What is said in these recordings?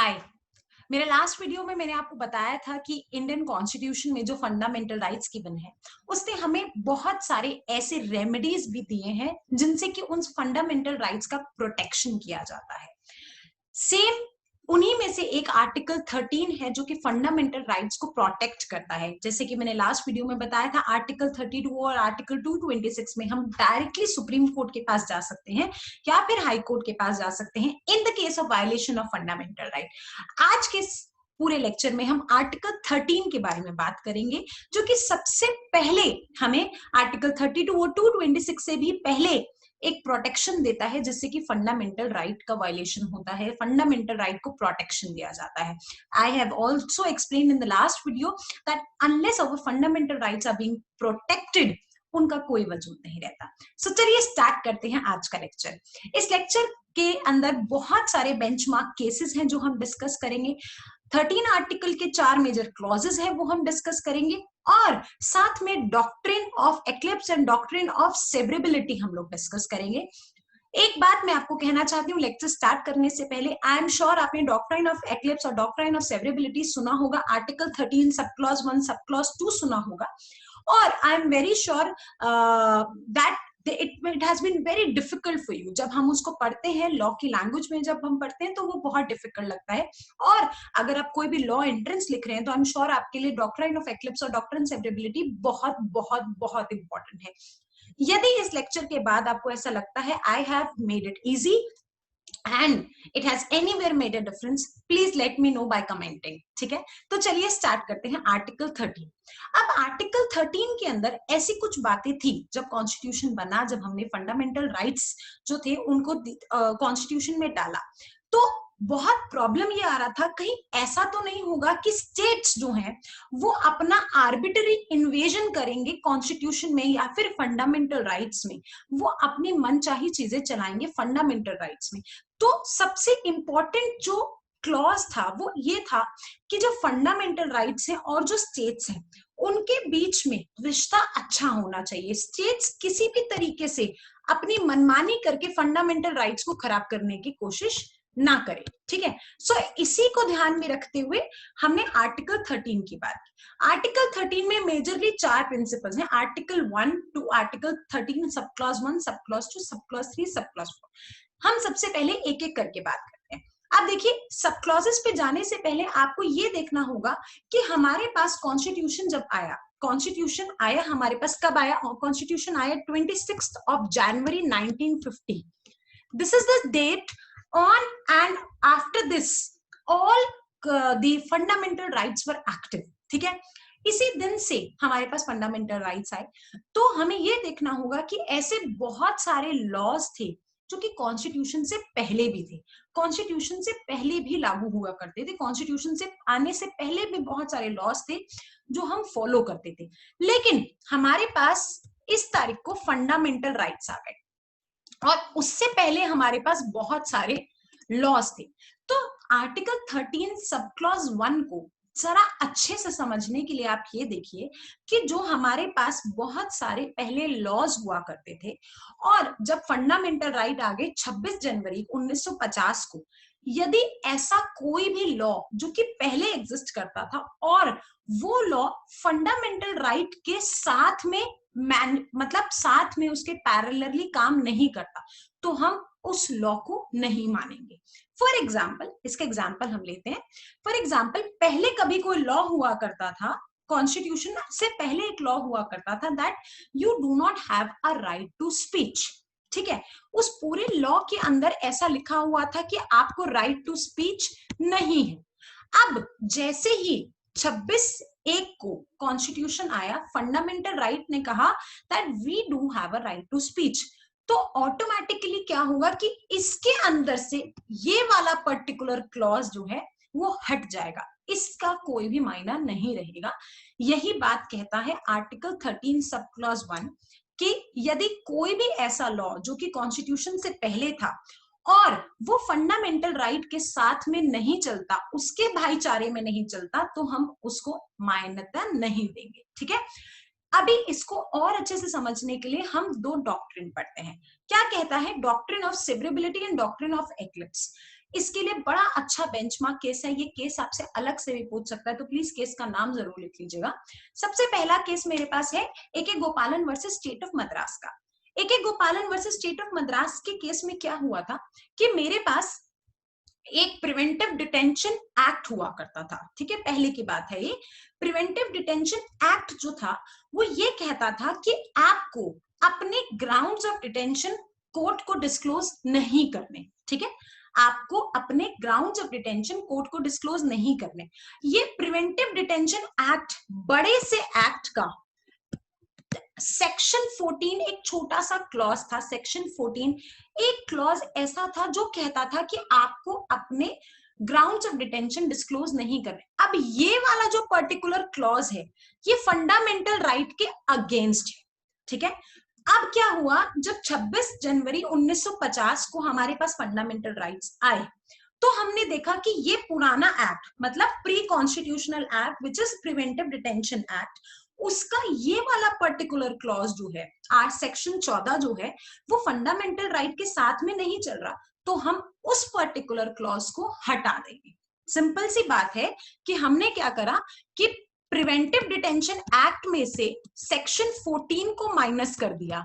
हाय। मेरे last video में मैंने आपको बताया था कि इंडियन कॉन्स्टिट्यूशन में जो फंडामेंटल राइट्स गिवन है उसने हमें बहुत सारे ऐसे रेमेडीज भी दिए हैं जिनसे कि उन फंडामेंटल राइट्स का प्रोटेक्शन किया जाता है। सेम उन्हीं में से एक आर्टिकल 13 है जो कि फंडामेंटल राइट्स को प्रोटेक्ट करता है। जैसे कि मैंने लास्ट वीडियो में बताया था, आर्टिकल 32 और आर्टिकल 226 में हम डायरेक्टली सुप्रीम कोर्ट के पास जा सकते हैं या फिर हाई कोर्ट के पास जा सकते हैं in the case of violation of fundamental right. आज के पूरे लेक्चर में हम आर्टिकल 13 के बारे में बात करेंगे, जो कि सबसे पहले हमें आर्टिकल 32 और 226 से भी पहले एक प्रोटेक्शन देता है, जिससे कि फंडामेंटल राइट का वायलेशन होता है, फंडामेंटल राइट को प्रोटेक्शन दिया जाता है। I have also explain in the last video that unless our fundamental rights are being protected, उनका कोई वजूद नहीं रहता। सो चलिए स्टार्ट करते हैं आज का लेक्चर। इस लेक्चर के अंदर बहुत सारे बेंचमार्क केसेस हैं जो हम डिस्कस करेंगे। 13 आर्टिकल के 4 मेजर क्लॉजेस हैं वो हम डिस्कस करेंगे, और साथ में doctrine of eclipse and doctrine of severability हम लोग डिस्कस करेंगे। एक बात मैं आपको कहना चाहती हूँ लेक्चर स्टार्ट करने से पहले, आई एम श्योर आपने डॉक्ट्रिन ऑफ एक्लिप्स और डॉक्ट्रिन ऑफ सेवरेबिलिटी सुना होगा, article 13 sub clause 1 sub clause 2 सुना होगा, और I am very sure that it has been very difficult for you। जब हम उसको पढ़ते हैं लॉ की लैंग्वेज में, जब हम पढ़ते हैं तो वो बहुत डिफिकल्ट लगता है। और अगर आप कोई भी लॉ एंट्रेंस लिख रहे हैं तो आई एम श्योर आपके लिए डॉक्ट्रिन ऑफ एक्लिप्स और डॉक्ट्रिन सेवरेबिलिटी बहुत बहुत बहुत इंपॉर्टेंट है। यदि इस लेक्चर के बाद आपको ऐसा लगता है I have made it easy and it has anywhere made a difference, please let me know by commenting। ठीक है, तो चलिए स्टार्ट करते हैं आर्टिकल 13। अब आर्टिकल 13 के अंदर ऐसी कुछ बातें थी जब कॉन्स्टिट्यूशन बना, जब हमने फंडामेंटल राइट्स जो थे उनको कॉन्स्टिट्यूशन में डाला, तो बहुत प्रॉब्लम ये आ रहा था कहीं ऐसा तो नहीं होगा कि स्टेट्स जो हैं वो अपना आर्बिटरी इन्वेजन करेंगे कॉन्स्टिट्यूशन में या फिर फंडामेंटल राइट्स में, वो अपनी मनचाही चीजें चलाएंगे फंडामेंटल राइट्स में। तो सबसे इंपॉर्टेंट जो क्लॉज था वो ये था कि जो फंडामेंटल राइट्स हैं और जो स्टेट्स हैं उनके बीच में रिश्ता अच्छा होना चाहिए। स्टेट्स किसी भी तरीके से अपनी मनमानी करके फंडामेंटल राइट्स को खराब करने की कोशिश ना करें। ठीक है, सो इसी को ध्यान में रखते हुए हमने आर्टिकल 13 की बात की। आर्टिकल 13 में मेजरली 4 प्रिंसिपल्स हैं, article 1 to article 13, sub clause 1, sub clause 2, sub clause 3, सब क्लॉज 4। हम सबसे पहले एक एक करके बात करते हैं। अब देखिए, सब क्लॉजेस पे जाने से पहले आपको ये देखना होगा कि हमारे पास कॉन्स्टिट्यूशन जब आया, कॉन्स्टिट्यूशन आया हमारे पास कब आया? कॉन्स्टिट्यूशन आया 26 of January 1950। This is the date on and after this all the fundamental rights were active। ठीक है, इसी दिन से हमारे पास फंडामेंटल राइट्स आए। तो हमें ये देखना होगा कि ऐसे बहुत सारे लॉज थे जो कि कॉन्स्टिट्यूशन से पहले भी थे, कॉन्स्टिट्यूशन से पहले भी लागू हुआ करते थे, कॉन्स्टिट्यूशन से आने से पहले भी बहुत सारे लॉज थे जो हम फॉलो करते थे। लेकिन हमारे पास इस तारीख को फंडामेंटल राइट्स आ गए, और उससे पहले हमारे पास बहुत सारे लॉज थे। तो आर्टिकल 13 सब क्लॉज 1 को जरा अच्छे से समझने के लिए आप ये देखिए कि जो हमारे पास बहुत सारे पहले लॉज हुआ करते थे, और जब फंडामेंटल राइट आ गए 26 जनवरी 1950 को, यदि ऐसा कोई भी लॉ जो कि पहले एग्जिस्ट करता था और वो लॉ फंडामेंटल राइट के साथ में मतलब साथ में उसके पैरेलली काम नहीं करता, तो हम उस लॉ को नहीं मानेंगे। फॉर एग्जाम्पल, इसका एग्जाम्पल हम लेते हैं। फॉर एग्जाम्पल, पहले कभी कोई लॉ हुआ करता था, कॉन्स्टिट्यूशन से पहले एक लॉ हुआ करता था that you do not have a right to speech. ठीक है, उस पूरे लॉ के अंदर ऐसा लिखा हुआ था कि आपको राइट टू स्पीच नहीं है। अब जैसे ही 26/1 को कॉन्स्टिट्यूशन आया, फंडामेंटल राइट ने कहा that we do have a right to speech, तो ऑटोमेटिकली क्या होगा कि इसके अंदर से ये वाला पर्टिकुलर क्लॉज जो है वो हट जाएगा, इसका कोई भी मायना नहीं रहेगा। यही बात कहता है आर्टिकल 13 सब क्लॉज 1 कि यदि कोई भी ऐसा लॉ जो कि कॉन्स्टिट्यूशन से पहले था और वो फंडामेंटल राइट के साथ में नहीं चलता, उसके भाईचारे में नहीं चलता, तो हम उसको मान्यता नहीं देंगे। ठीक है, अभी इसको और अच्छे से समझने के लिए हम 2 डॉक्ट्रिन पढ़ते हैं। क्या कहता है? Doctrine of severability and doctrine of eclipse. इसके लिए बड़ा अच्छा बेंचमार्क केस है। ये केस आपसे अलग से भी पूछ सकता है, तो प्लीज केस का नाम जरूर लिख लीजिएगा। सबसे पहला केस मेरे पास है AK गोपालन वर्सेस स्टेट ऑफ मद्रास का। AK गोपालन वर्सेस स्टेट ऑफ मद्रास के केस में क्या हुआ था कि मेरे पास एक प्रिवेंटिव डिटेंशन एक्ट हुआ करता था। ठीक है, पहले की बात है ये। प्रिवेंटिव डिटेंशन एक्ट जो था वो ये कहता था कि आपको अपने ग्राउंड्स ऑफ डिटेंशन कोर्ट को डिस्क्लोज नहीं करने। ठीक है, आपको अपने ग्राउंड्स ऑफ डिटेंशन कोर्ट को डिस्क्लोज नहीं करने। ये प्रिवेंटिव डिटेंशन एक्ट बड़े से एक्ट का सेक्शन 14 एक छोटा सा क्लॉज था। सेक्शन 14 एक क्लॉज ऐसा था जो कहता था कि आपको अपने ग्राउंड्स ऑफ डिटेंशन डिस्क्लोज नहीं करने। अब ये वाला जो पर्टिकुलर क्लॉज है ये फंडामेंटल राइट के अगेंस्ट है। ठीक है, अब क्या हुआ, जब 26 जनवरी 1950 को हमारे पास फंडामेंटल राइट्स आए तो हमने देखा कि ये पुराना एक्ट मतलब pre constitutional act which is preventive detention act, उसका ये वाला पर्टिकुलर क्लॉज जो है सेक्शन 14 जो है वो फंडामेंटल राइट के साथ में नहीं चल रहा, तो हम उस पर्टिकुलर क्लॉज को हटा देंगे। सिंपल सी बात है कि हमने क्या करा कि प्रिवेंटिव डिटेंशन एक्ट में से सेक्शन 14 को माइनस कर दिया।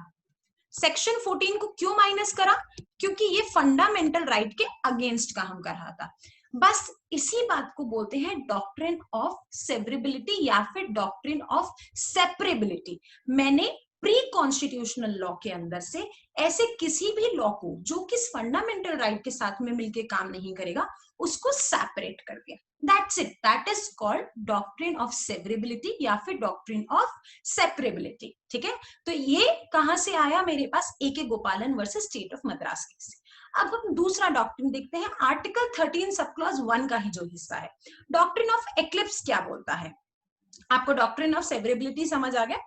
सेक्शन 14 को क्यों माइनस करा, क्योंकि ये फंडामेंटल राइट के अगेंस्ट का हम कर रहा था। बस इसी बात को बोलते हैं डॉक्ट्रिन ऑफ सेवरेबिलिटी या फिर डॉक्ट्रिन ऑफ सेपरेबिलिटी। मैंने प्री कॉन्स्टिट्यूशनल लॉ के अंदर से ऐसे किसी भी लॉ को जो कि फंडामेंटल राइट के साथ में मिलकर काम नहीं करेगा उसको सेपरेट कर दिया। That's it, that is called doctrine of severability या फिर डॉक्ट्रिन ऑफ सेपरेबिलिटी। ठीक है, तो ये कहां से आया मेरे पास, AK गोपालन versus state of Madras case. अब हम दूसरा डॉक्ट्रिन देखते हैं, आर्टिकल 13 सब क्लॉज 1 का ही जो हिस्सा है। डॉक्ट्रिन ऑफ एक्लिप्स क्या बोलता है, आपको डॉक्ट्रिन ऑफ सेवरेबिलिटी समझ आ गया।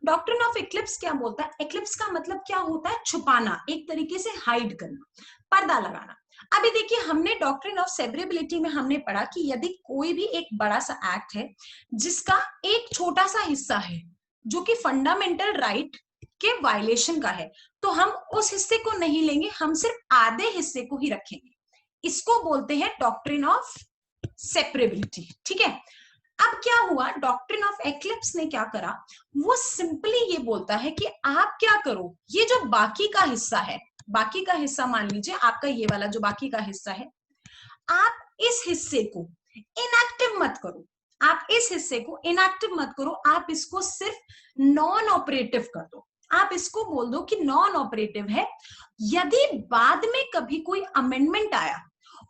डॉक्ट्रिन ऑफ एक्लिप्स क्या बोलता है, एक्लिप्स का मतलब क्या होता है, छुपाना, एक तरीके से हाइड करना, पर्दा लगाना। अभी देखिए हमने डॉक्ट्रिन ऑफ सेवरेबिलिटी में हमने पढ़ा कि यदि कोई भी एक बड़ा सा एक्ट है जिसका एक छोटा सा हिस्सा है जो कि फंडामेंटल राइट के वायलेशन का है, तो हम उस हिस्से को नहीं लेंगे, हम सिर्फ आधे हिस्से को ही रखेंगे। इसको बोलते हैं डॉक्ट्रिन ऑफ सेपरेबिलिटी। ठीक है, अब क्या हुआ, डॉक्ट्रिन ऑफ एक्लिप्स ने क्या करा, वो सिंपली ये बोलता है कि आप क्या करो, ये जो बाकी का हिस्सा है, बाकी का हिस्सा मान लीजिए आपका ये वाला जो बाकी का हिस्सा है, आप इस हिस्से को इनएक्टिव मत करो, आप इस हिस्से को इनएक्टिव मत करो, आप इसको सिर्फ नॉन ऑपरेटिव कर दो। आप इसको बोल दो कि नॉन ऑपरेटिव है, यदि बाद में कभी कोई अमेंडमेंट आया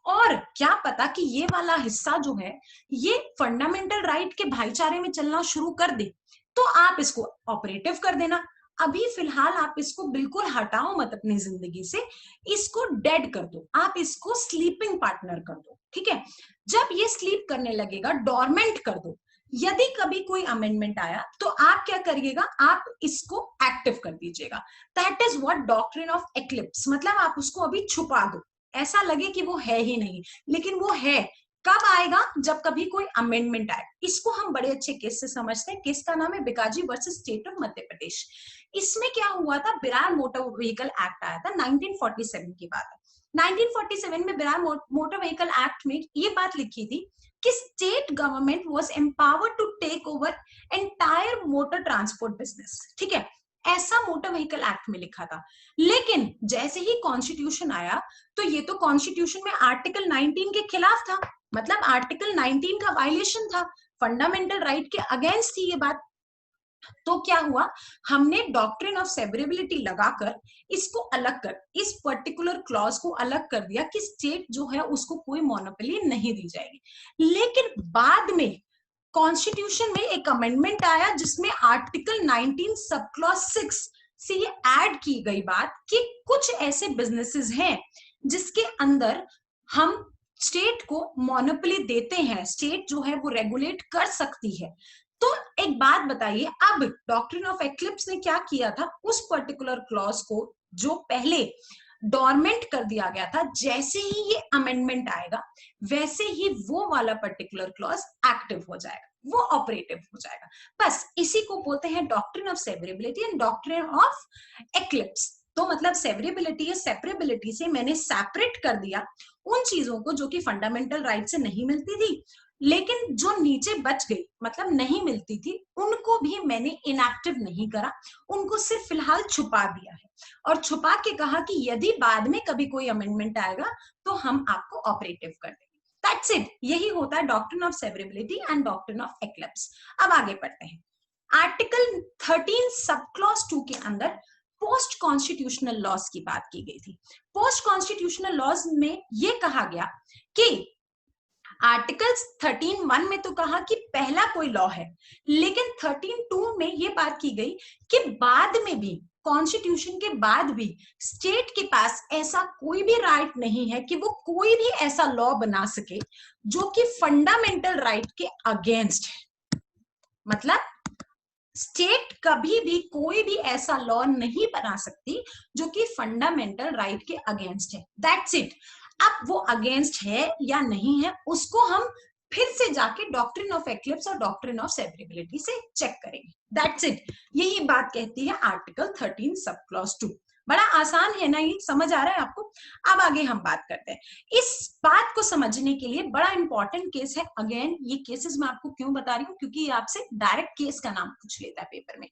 और क्या पता कि ये वाला हिस्सा जो है ये फंडामेंटल राइट के भाईचारे में चलना शुरू कर दे, तो आप इसको ऑपरेटिव कर देना। अभी फिलहाल आप इसको बिल्कुल हटाओ मत अपनी जिंदगी से, इसको डेड कर दो, आप इसको स्लीपिंग पार्टनर कर दो। ठीक है, जब ये स्लीप करने लगेगा डोरमेंट कर दो, यदि कभी कोई अमेंडमेंट आया तो आप क्या करिएगा, आप इसको एक्टिव कर दीजिएगा। That is what doctrine of eclipse, मतलब आप उसको अभी छुपा दो, ऐसा लगे कि वो है ही नहीं, लेकिन वो है। कब आएगा, जब कभी कोई अमेंडमेंट आए। इसको हम बड़े अच्छे केस से समझते हैं, केस का नाम है Bikaji versus state of Madhya Pradesh. इसमें क्या हुआ था, बिरार मोटर व्हीकल एक्ट आया था, 1947 की बात है। 1947 में बिरार मोटर व्हीकल एक्ट में ये बात लिखी थी कि state government was empowered to take over entire motor transport business. ठीक है, ऐसा मोटर व्हीकल एक्ट में लिखा था। लेकिन जैसे ही कॉन्स्टिट्यूशन आया तो ये तो कॉन्स्टिट्यूशन में आर्टिकल 19 के खिलाफ था, मतलब आर्टिकल 19 का वायलेशन था, फंडामेंटल राइट के अगेंस्ट थी ये बात। तो क्या हुआ, हमने डॉक्ट्रिन ऑफ सेवरेबिलिटी लगाकर इसको अलग कर, इस पर्टिकुलर क्लॉज को अलग कर दिया कि स्टेट जो है उसको कोई मोनोपोली नहीं दी जाएगी। लेकिन बाद में कॉन्स्टिट्यूशन में एक अमेंडमेंट आया जिसमें आर्टिकल 19 सब क्लॉज 6 से ये ऐड की गई बात कि कुछ ऐसे बिजनेसेस हैं जिसके अंदर हम स्टेट को मोनोपोली देते हैं, स्टेट जो है वो रेगुलेट कर सकती है। तो एक बात बताइए, अब डॉक्ट्रिन ऑफ एक्लिप्स ने क्या किया था, उस पर्टिकुलर क्लॉज को जो पहले डोरमेंट कर दिया गया था, जैसे ही ये अमेंडमेंट आएगा वैसे ही वो वाला पर्टिकुलर क्लॉज एक्टिव हो जाएगा, वो ऑपरेटिव हो जाएगा। बस इसी को बोलते हैं doctrine of severability and doctrine of eclipse. तो मतलब सेवरेबिलिटी या सेपरेबिलिटी से मैंने सेपरेट कर दिया उन चीजों को जो कि फंडामेंटल राइट से नहीं मिलती थी, लेकिन जो नीचे बच गई मतलब नहीं मिलती थी उनको भी मैंने इनएक्टिव नहीं करा, उनको सिर्फ फिलहाल छुपा दिया है और छुपा के कहा कि यदि बाद में कभी कोई अमेंडमेंट आएगा तो हम आपको ऑपरेटिव कर देंगे। दैट्स इट, यही होता है doctrine of severability and doctrine of eclipse. अब आगे बढ़ते हैं। आर्टिकल 13 सब क्लॉज 2 के अंदर पोस्ट कॉन्स्टिट्यूशनल लॉज की बात की गई थी। पोस्ट कॉन्स्टिट्यूशनल लॉज में यह कहा गया कि आर्टिकल 13(1) में तो कहा कि पहला कोई लॉ है, लेकिन 13(2) में यह बात की गई कि बाद में भी कॉन्स्टिट्यूशन के बाद भी स्टेट के पास ऐसा कोई भी राइट नहीं है कि वो कोई भी ऐसा लॉ बना सके जो कि फंडामेंटल राइट के अगेंस्ट है। मतलब स्टेट कभी भी कोई भी ऐसा लॉ नहीं बना सकती जो कि फंडामेंटल राइट के अगेंस्ट है। That's it. अब वो अगेंस्ट है या नहीं है उसको हम फिर से जाके डॉक्ट्रिन ऑफ एक्लिप्स और डॉक्ट्रिन ऑफ सेवरेबिलिटी से चेक करेंगे। दैट्स इट, यही बात कहती है आर्टिकल 13 सब क्लॉज 2। बड़ा आसान है ना, ये समझ आ रहा है आपको। अब आगे हम बात करते हैं। इस बात को समझने के लिए बड़ा इंपॉर्टेंट केस है। अगेन ये केसेस मैं आपको क्यों बता रही हूँ, क्योंकि ये आपसे डायरेक्ट केस का नाम पूछ लेता है पेपर में।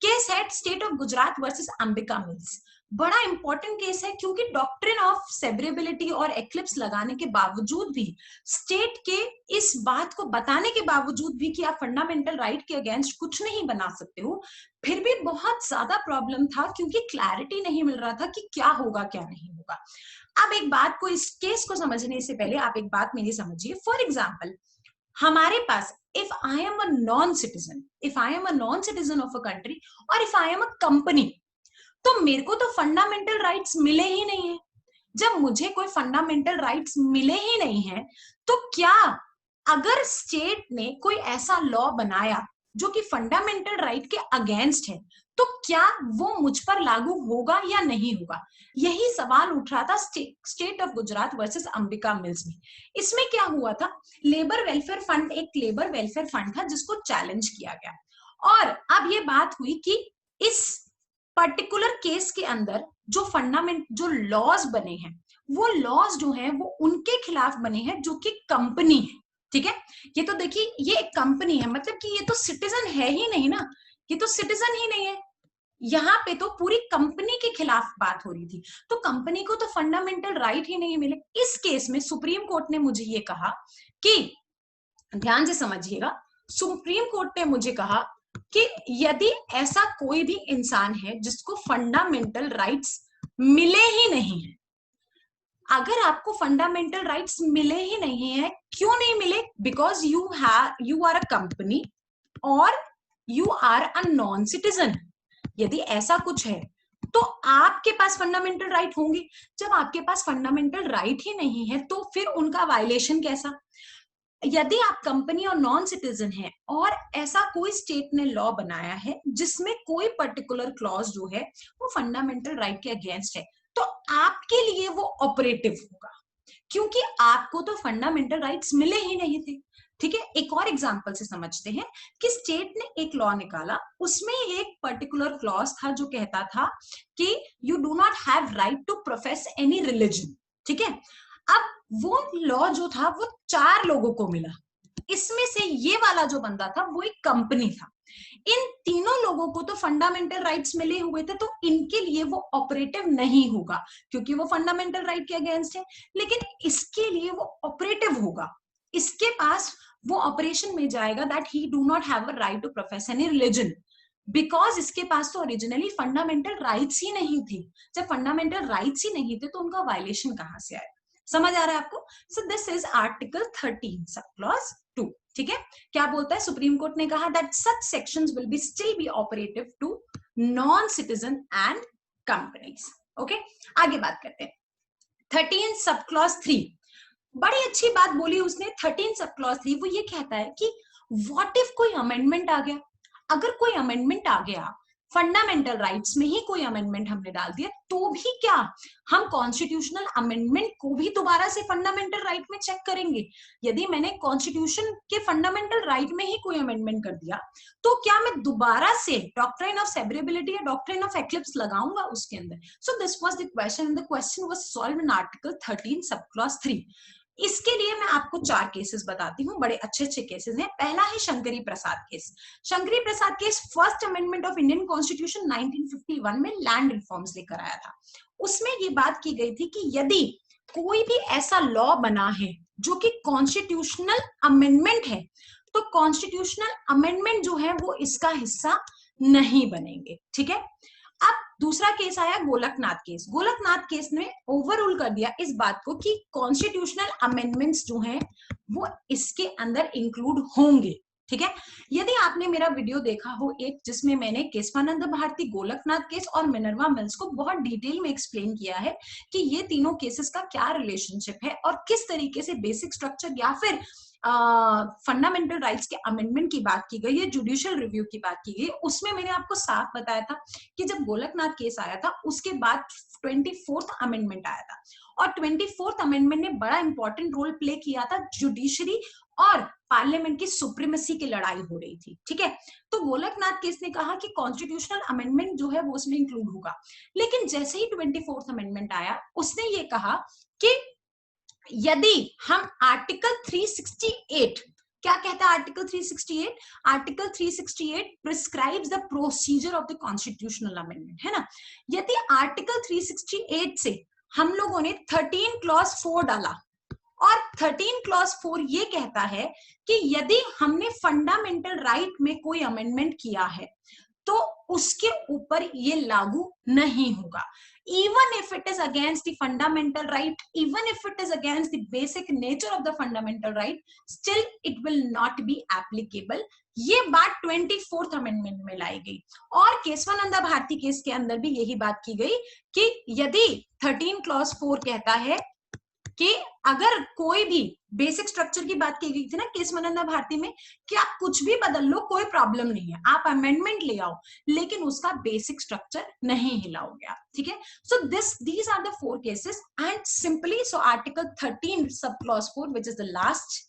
केस है state of Gujarat versus Ambika mills. बड़ा इंपॉर्टेंट केस है क्योंकि डॉक्ट्रिन ऑफ सेवरेबिलिटी और एक्लिप्स लगाने के बावजूद भी, स्टेट के इस बात को बताने के बावजूद भी कि आप फंडामेंटल राइट के अगेंस्ट कुछ नहीं बना सकते हो, फिर भी बहुत ज्यादा प्रॉब्लम था क्योंकि क्लैरिटी नहीं मिल रहा था कि क्या होगा क्या नहीं होगा। अब एक बात को, इस केस को समझने से पहले आप एक बात मेरी समझिए। फॉर एग्जाम्पल, हमारे पास if I am a non-citizen, if I am a non-citizen of a country और if I am a company, तो मेरे को तो फंडामेंटल राइट्स मिले ही नहीं है। जब मुझे कोई फंडामेंटल राइट्स मिले ही नहीं है तो क्या अगर स्टेट ने कोई ऐसा लॉ बनाया जो कि फंडामेंटल राइट के अगेंस्ट है तो क्या वो मुझ पर लागू होगा या नहीं होगा? यही सवाल उठ रहा था state of Gujarat versus Ambika mills में। इसमें क्या हुआ था, लेबर वेलफेयर फंड एक लेबर वेलफेयर फंड था जिसको चैलेंज किया गया और अब ये बात हुई कि इस पर्टिकुलर केस के अंदर जो लॉज बने हैं वो लॉज जो हैं वो उनके खिलाफ बने हैं जो कि कंपनी है। ठीक है, ये तो देखिए ये एक कंपनी है, मतलब कि ये तो सिटीजन है ही नहीं ना, ये तो सिटीजन ही नहीं है। यहाँ पे तो पूरी कंपनी के खिलाफ बात हो रही थी, तो कंपनी को तो फंडामेंटल राइट ही नहीं मिले। इस केस में सुप्रीम कोर्ट ने मुझे ये कहा कि, ध्यान से समझिएगा, सुप्रीम कोर्ट ने मुझे कहा कि यदि ऐसा कोई भी इंसान है जिसको फंडामेंटल राइट्स मिले ही नहीं है, अगर आपको फंडामेंटल राइट्स मिले ही नहीं है, क्यों नहीं मिले? Because you are a company और you are a non citizen. यदि ऐसा कुछ है तो आपके पास फंडामेंटल राइट होंगे। जब आपके पास फंडामेंटल राइट ही नहीं है तो फिर उनका वायलेशन कैसा? यदि आप कंपनी और नॉन सिटीजन है और ऐसा कोई स्टेट ने लॉ बनाया है जिसमें कोई पर्टिकुलर क्लॉज जो है वो फंडामेंटल राइट के अगेंस्ट है, तो आपके लिए वो ऑपरेटिव होगा क्योंकि आपको तो फंडामेंटल राइट्स मिले ही नहीं थे। ठीक है, एक और एग्जांपल से समझते हैं कि स्टेट ने एक लॉ निकाला, उसमें एक पर्टिकुलर क्लॉज था जो कहता था कि you do not have right to profess any religion. ठीक है, अब वो लॉ जो था वो 4 लोगों को मिला, इसमें से ये वाला जो बंदा था वो एक कंपनी था। इन तीनों लोगों को तो फंडामेंटल राइट्स मिले हुए थे, तो इनके लिए वो ऑपरेटिव नहीं होगा क्योंकि वो फंडामेंटल राइट के अगेंस्ट है। लेकिन इसके लिए वो ऑपरेटिव होगा, इसके पास वो ऑपरेशन में जाएगा that he do not have a right to profess any religion, because इसके पास तो ओरिजिनली फंडामेंटल राइट्स ही नहीं थी। जब फंडामेंटल राइट्स ही नहीं थे तो उनका वायलेशन कहां से आया? समझ आ रहा है आपको? So this is article 13 sub clause 2। ठीक है, क्या बोलता है? सुप्रीम कोर्ट ने कहा that such sections will be still be operative to non citizen and companies. Okay, आगे बात करते हैं 13 सब क्लॉज 3। बड़ी अच्छी बात बोली उसने 13 सब क्लॉज 3। वो ये कहता है कि व्हाट इफ कोई अमेंडमेंट आ गया, अगर कोई अमेंडमेंट आ गया फंडामेंटल राइट्स में ही कोई अमेंडमेंट हमने डाल दिया, तो भी क्या हम कॉन्स्टिट्यूशनल अमेंडमेंट को भी दोबारा से फंडामेंटल राइट में चेक करेंगे? यदि मैंने कॉन्स्टिट्यूशन के फंडामेंटल राइट में ही कोई अमेंडमेंट कर दिया, तो क्या मैं दोबारा से डॉक्ट्रिन ऑफ सेवरेबिलिटी या डॉक्ट्रिन ऑफ एक्लिप्स लगाऊंगा उसके अंदर? So this was the question, the question was solved in article 13 sub clause 3। इसके लिए मैं आपको 4 केसेस बताती हूँ, बड़े अच्छे अच्छे केसेस हैं। पहला है Shankari Prasad case. Shankari Prasad case first amendment of Indian constitution 1951 में लैंड रिफॉर्म्स लेकर आया था। उसमें ये बात की गई थी कि यदि कोई भी ऐसा लॉ बना है जो कि कॉन्स्टिट्यूशनल अमेंडमेंट है, तो कॉन्स्टिट्यूशनल अमेंडमेंट जो है वो इसका हिस्सा नहीं बनेंगे। ठीक है। अब दूसरा केस आया गोलकनाथ केस। गोलकनाथ केस ने ओवररूल कर दिया इस बात को कि कॉन्स्टिट्यूशनल अमेंडमेंट्स जो हैं वो इसके अंदर इंक्लूड होंगे। ठीक है। यदि आपने मेरा वीडियो देखा हो एक, जिसमें मैंने केशवानंद भारती, गोलकनाथ केस और मिनर्वा मिल्स को बहुत डिटेल में एक्सप्लेन किया है कि ये तीनों केसेस का क्या रिलेशनशिप है और किस तरीके से बेसिक स्ट्रक्चर या फिर फंडामेंटल राइट्स के अमेंडमेंट की बात की गई है, जुडिशियल रिव्यू की बात की गई, उसमें मैंने आपको साफ बताया था कि जब गोलकनाथ केस आया था उसके बाद 24th अमेंडमेंट आया था, और 24th अमेंडमेंट ने बड़ा इंपॉर्टेंट रोल प्ले किया था। जुडिशरी और पार्लियामेंट की सुप्रीमेसी की लड़ाई हो रही थी। ठीक है। तो गोलकनाथ केस ने कहा कि कॉन्स्टिट्यूशनल अमेंडमेंट जो है वो उसमें इंक्लूड होगा, लेकिन जैसे ही 24th अमेंडमेंट आया उसने ये कहा कि यदि हम आर्टिकल 368, क्या कहता है article 368? Article 368 prescribes the procedure of the constitutional amendment, है ना। यदि आर्टिकल 368 से हम लोगों ने 13 क्लॉज 4 डाला, और 13 क्लॉज 4 ये कहता है कि यदि हमने फंडामेंटल राइट में कोई अमेंडमेंट किया है तो उसके ऊपर ये लागू नहीं होगा। Even if it is against the fundamental right, even if it is against the basic nature of the fundamental right, still it will not be applicable. ये बात 24th अमेंडमेंट में लाई गई, और केशवानंदा भारती केस के अंदर भी यही बात की गई कि यदि 13 क्लॉज 4 कहता है कि अगर कोई भी बेसिक स्ट्रक्चर की बात की गई थी ना केशवानंदा भारती में, कि आप कुछ भी बदल लो कोई प्रॉब्लम नहीं है, आप अमेंडमेंट ले आओ, लेकिन उसका बेसिक स्ट्रक्चर नहीं हिलाओगे आप। ठीक है। So these are the 4 cases and simply so article 13 sub clause 4 which is the last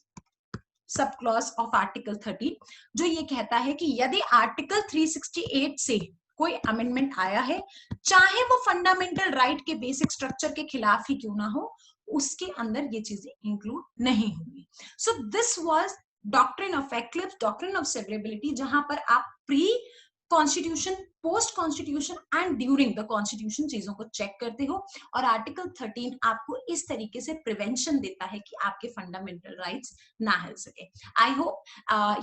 sub clause of article 13, जो ये कहता है कि यदि आर्टिकल 368 से कोई अमेंडमेंट आया है, चाहे वो फंडामेंटल राइट के बेसिक स्ट्रक्चर के खिलाफ ही क्यों ना हो, उसके अंदर ये चीजें इंक्लूड नहीं होंगी। So this was doctrine of eclipse, doctrine of severability, जहां पर आप pre constitution, post constitution and during the constitution चीजों को चेक करते हो, और आर्टिकल 13 आपको इस तरीके से प्रिवेंशन देता है कि आपके फंडामेंटल राइट्स ना हिल सके। आई होप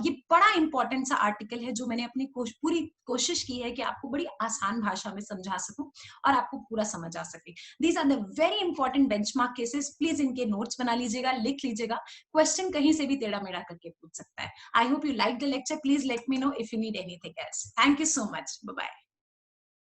ये बड़ा इंपॉर्टेंट सा आर्टिकल है जो मैंने अपनी पूरी कोशिश की है कि आपको बड़ी आसान भाषा में समझा सकूं और आपको पूरा समझ आ सके। These are the very important benchmark cases, please इनके नोट्स बना लीजिएगा, लिख लीजिएगा, क्वेश्चन कहीं से भी टेढ़ा मेढ़ा करके पूछ सकता है। I hope you like the lecture, please let me know if you need anything else. Thank you so much. Bye-bye.